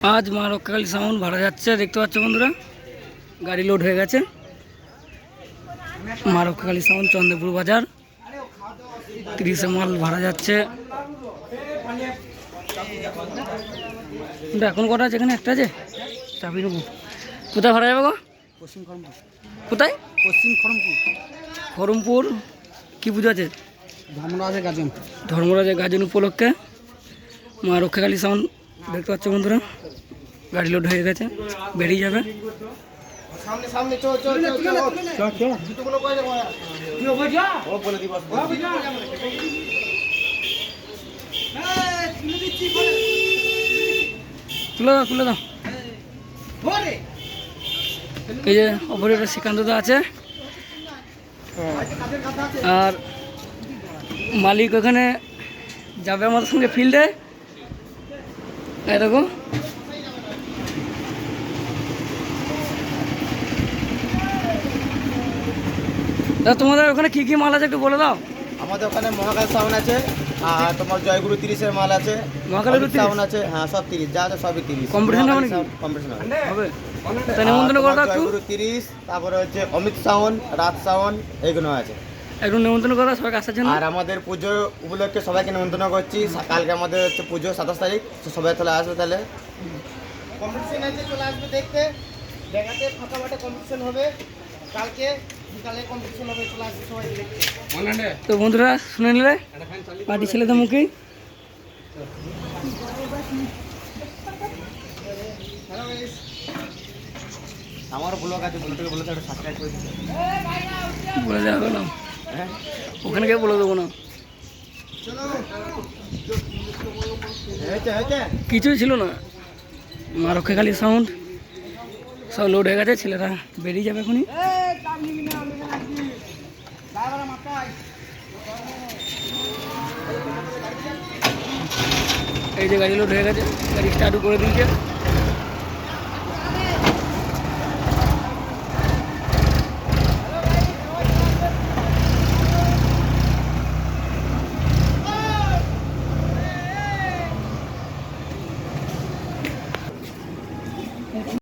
আজ মা রক্ষাকালী সাউন্ড ভাড়া যাচ্ছে, দেখতে পাচ্ছ বন্ধুরা, গাড়ি লোড হয়ে গেছে। মা রক্ষাকালী সাউন্ড চন্দ্রপুর বাজার 30 মাল ভাড়া যাচ্ছে। এখন কটা আছে? এখানে একটা আছে, চাবি নেবো। কোথায় ভাড়া যাবে গো? পশ্চিম খড়মপুর। কোথায়? পশ্চিম খড়মপুর। খড়মপুর কি পুজো আছে? ধর্মরাজের গাজন। ধর্মরাজের গাজন উপলক্ষে মা রক্ষাকালী সাউন্ড দেখতে পাচ্ছ বন্ধুরা, গাড়ি লোড হয়ে গেছে, বেরিয়ে যাবে। তুলে দাও, তুলে দাও। এই যে অপারেটর শ্রীকান্ত দা আছে, আর মালিক ওখানে যাবে আমাদের সঙ্গে ফিল্ডে। এরকম তোমাদের ওখানে কি কি মাল আছে একটু বলে দাও। আমাদের ওখানে মহাকাল সাউন্ড আছে, আর তোমার জয়গুরু 30-এর মাল আছে, মহাকালের সাউন্ড আছে। হ্যাঁ, সব 30, যা আছে সবই 30। কম্পিটিশন হবে নাকি? কম্পিটিশন হবে। তাই নিমন্ত্রণ করে দাও একটু। জয়গুরু 30, তারপরে হচ্ছে অমিত সাউন্ড, রাত সাউন্ড, এইগুলো আছে। একটু নিমন্ত্রণ করা সবাইকে আসার জন্য। আর আমাদের পুজো উপলক্ষে সবাইকে নিমন্ত্রণ করছি। কালকে আমাদের হচ্ছে পুজো 27 তারিখ, তো সবাই তাহলে আসবে। তাহলে কম্পিটিশন আছে, চলে আসবে দেখতে। দেখাতে ফাঁকা মাঠে কম্পিটিশন হবে কালকে বিকালে, কম্পিটিশন হবে, চলে আসবে সবাই দেখতে। তো বন্ধুরা শুনে নিলে পার্টি ছেলেদের মুখে। আমারও ব্লগ আছে, বলতে একটা সাবস্ক্রাইব করে দিতে। বলে দেওয়া হবে না, হ্যাঁ, ওখানে গিয়ে বলে দেবো না। কিছুই ছিল না। মা রক্ষাকালী সাউন্ড সব লোড হয়ে গেছে, ছেলেরা বেরিয়ে যাবে এখনই। এই যে গাড়ি লোড হয়ে গেছে, গাড়ি স্টার্টও করে দিয়েছে।